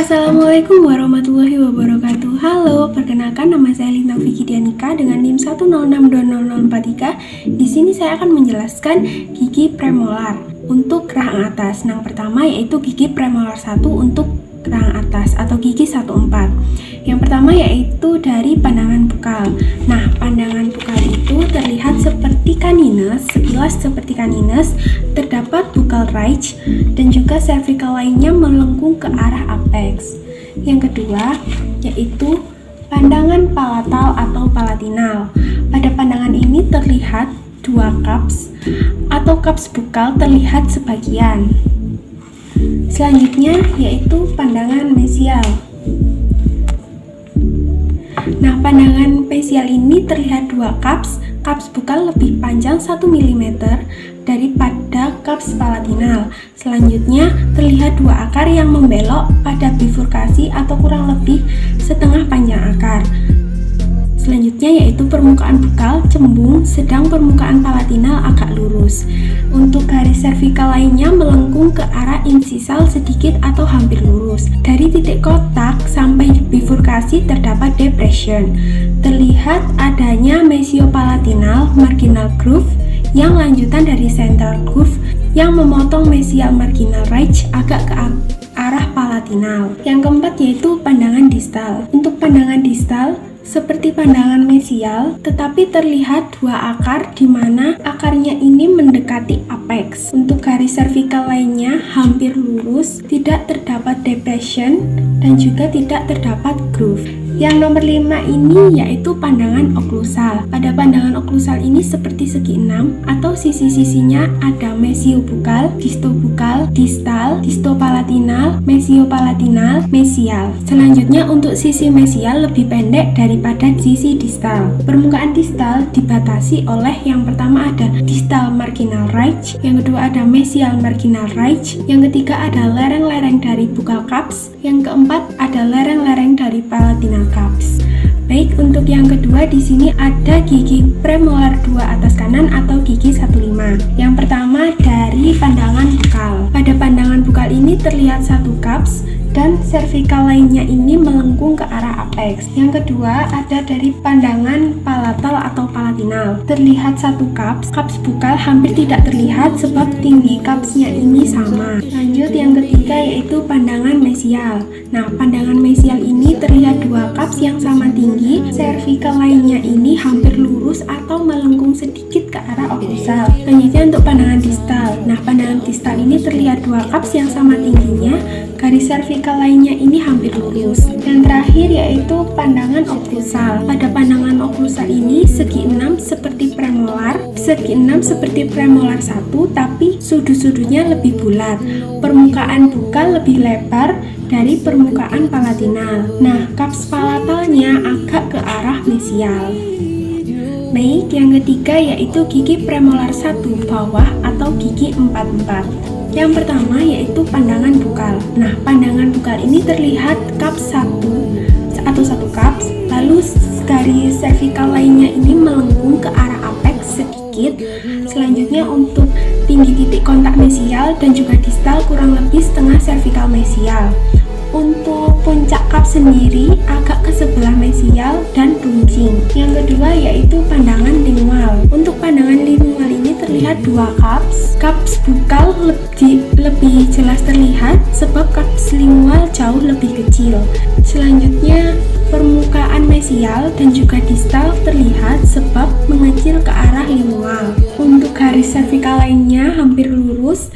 Assalamualaikum warahmatullahi wabarakatuh. Halo, perkenalkan nama saya Lina Vicky Dianika dengan NIM 106200043. Di sini saya akan menjelaskan gigi premolar untuk rahang atas. Yang pertama yaitu gigi premolar 1 untuk rahang atas atau gigi 14. Yang pertama yaitu dari pandangan bukal. Nah, pandangan bukal itu terlihat seperti canines, sekilas seperti canines, terdapat bukal ridge dan juga cervical lainnya melengkung ke arah apex. Yang kedua yaitu pandangan palatal atau palatinal. Pada pandangan ini terlihat dua cups atau cups bukal terlihat sebagian. Selanjutnya yaitu pandangan mesial. Nah, pandangan mesial ini terlihat dua cups bukal lebih panjang 1 mm daripada cups palatinal. Selanjutnya terlihat dua akar yang membelok pada bifurkasi atau kurang lebih setengah panjang akar. Selanjutnya yaitu permukaan bukal cembung, sedang permukaan palatinal agak lurus. Untuk garis cervical lainnya melengkung ke arah insisal sedikit atau hampir lurus. Dari titik kotak sampai bifurkasi terdapat depression. Terlihat adanya mesiopalatinal marginal groove yang lanjutan dari central groove yang memotong mesial marginal ridge agak ke arah palatinal. Yang keempat yaitu pandangan distal. Untuk pandangan distal seperti pandangan mesial, tetapi terlihat dua akar di mana akarnya ini mendekati apex. Untuk garis cervical lainnya hampir lurus, tidak terdapat depression dan juga tidak terdapat groove. Yang nomor 5 ini yaitu pandangan oklusal. Pada pandangan oklusal ini seperti segi 6 atau sisi-sisinya ada mesiobukal, distobukal, distal, distopalatinal, mesiopalatinal, mesial. Selanjutnya untuk sisi mesial lebih pendek daripada sisi distal. Permukaan distal dibatasi oleh yang pertama ada distal marginal ridge, yang kedua ada mesial marginal ridge, yang ketiga ada lereng-lereng dari buccal cups, yang keempat ada lereng-lereng dari palatinal cups. Baik, untuk yang kedua di sini ada gigi premolar 2 atas kanan atau gigi 15. Yang pertama dari pandangan bukal. Pada pandangan bukal ini terlihat satu cups dan cervical lainnya ini melengkung ke arah apex. Yang kedua ada dari pandangan palatal atau palatinal. Terlihat satu cups bukal hampir tidak terlihat sebab tinggi cupsnya ini sama. Lanjut yang ketiga yaitu pandangan mesial. Nah, pandangan mesial ini terlihat dua cups yang sama tinggi, cervical lainnya ini hampir lurus atau melengkung sedikit ke arah oklusal. Selanjutnya untuk pandangan distal. Nah, pandangan distal ini terlihat dua cups yang sama tingginya, garis cervical lainnya ini hampir lurus. Yang terakhir yaitu pandangan oklusal. Pada pandangan oklusal ini segi 6 seperti premolar, segi 6 seperti premolar 1 tapi sudut-sudutnya lebih bulat. Permukaan bukal lebih lebar dari permukaan palatinal. Nah, cups palatalnya agak ke arah mesial. Baik, yang ketiga yaitu gigi premolar 1 bawah atau gigi 44. Yang pertama yaitu pandangan bukal. Nah, pandangan bukal ini terlihat cups 1 atau satu cups, lalu garis cervical lainnya ini melengkung ke arah apex sedikit. Selanjutnya untuk tinggi titik kontak mesial dan juga distal kurang lebih setengah cervical mesial. Untuk puncak cup sendiri agak ke sebelah mesial dan runcing. Yang kedua yaitu pandangan lingual. Untuk pandangan lingual ini terlihat dua cups bukal lebih jelas terlihat sebab cups lingual jauh lebih kecil. Selanjutnya permukaan mesial dan juga distal terlihat sebab mengecil ke arah lingual. Untuk garis cervical lainnya hampir lurus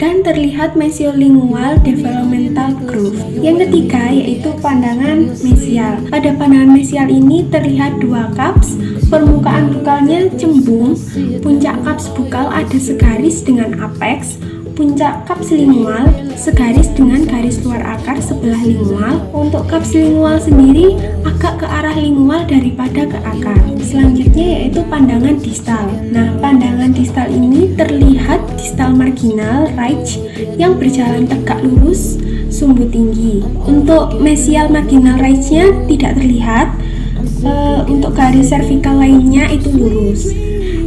dan terlihat mesiolingual developmental groove. Yang ketiga yaitu pandangan mesial. Pada pandangan mesial ini terlihat dua cups, permukaan bukalnya cembung, puncak cups bukal ada segaris dengan apex, puncak cups lingual segaris dengan garis luar akar sebelah lingual. Untuk cups lingual sendiri agak ke arah lingual daripada ke akar. Selanjutnya yaitu pandangan distal. Nah, pandangan distal ini terlihat distal marginal ridge yang berjalan tegak lurus, sumbu tinggi. Untuk mesial marginal ridge-nya tidak terlihat. Untuk garis cervical lainnya itu lurus.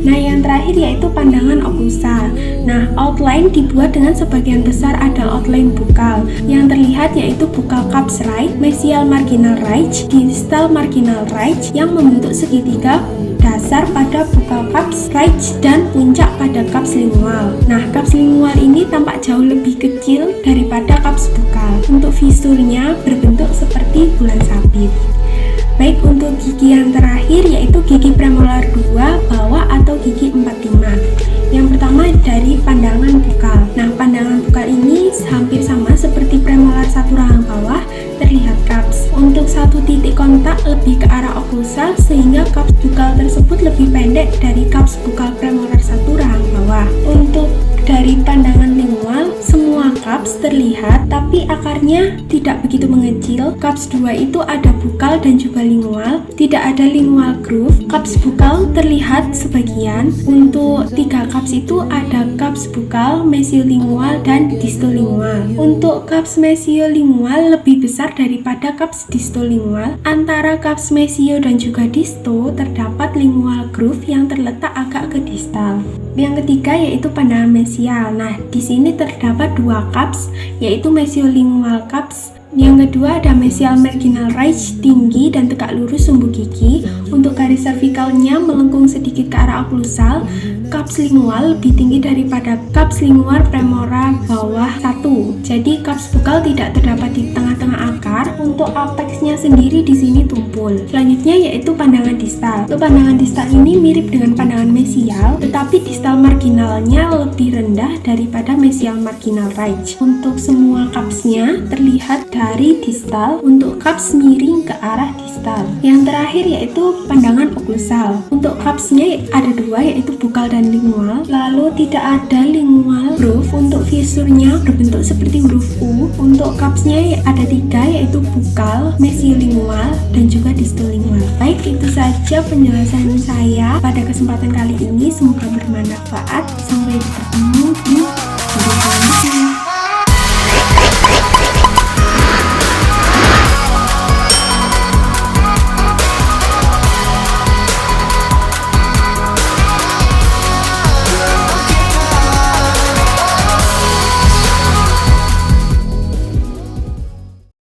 Nah, yang terakhir yaitu pandangan oklusal. Nah, outline dibuat dengan sebagian besar ada outline bukal. Yang terlihat yaitu bukal cups right, mesial marginal ridge, distal marginal ridge yang membentuk segitiga dasar pada bukal cups ridge dan puncak pada cups lingual. Nah, cups lingual ini tampak jauh lebih kecil daripada cups bukal. Untuk visurnya berbentuk seperti bulan sabit. Baik, untuk gigi yang terakhir yaitu gigi premolar 2 bawah atau gigi 45. Yang pertama dari pandangan bukal. Nah, pandangan bukal ini hampir sama seperti premolar 1 rahang bawah, terlihat cups. Untuk satu titik kontak lebih ke arah oklusal sehingga cups bukal tersebut lebih pendek dari cups bukal premolar 1 rahang bawah. Untuk dari pandangan lingual, semua cups terlihat tapi akarnya tidak begitu mengecil. Cups 2 itu ada bukal dan juga lingual, tidak ada lingual groove. Cups bukal terlihat sebagian. Untuk 3 cups itu ada cups bukal, mesiolingual, dan distolingual. Untuk cups mesiolingual lebih besar daripada cups distolingual. Antara cups mesio dan juga disto terdapat lingual groove yang terletak agak ke distal. Yang ketiga yaitu pandangan mesial. Nah, di sini terdapat 2 cups yaitu mesiolingual cups. Yang kedua ada mesial marginal ridge tinggi dan tegak lurus sumbu gigi. Untuk garis cervicalnya melengkung sedikit ke arah oklusal. Cups lingual lebih tinggi daripada cups lingual premolar bawah 1. Jadi cups bukal tidak terdapat di tengah-tengah akar. Untuk apexnya sendiri di sini tumpul. Selanjutnya yaitu pandangan distal. Untuk pandangan distal ini mirip dengan pandangan mesial, tetapi distal marginalnya lebih rendah daripada mesial marginal ridge. Untuk semua cupsnya terlihat dari distal, untuk cups miring ke arah distal. Yang terakhir yaitu pandangan oklusal. Untuk cupsnya ada 2 yaitu bukal dan lingual, lalu tidak ada lingual groove. Untuk visurnya berbentuk seperti huruf U. Untuk cupsnya ada 3 yaitu bukal, mesiolingual, dan juga distolingual. Baik, itu saja penjelasan saya pada kesempatan kali ini, semoga bermanfaat. Sampai bertemu di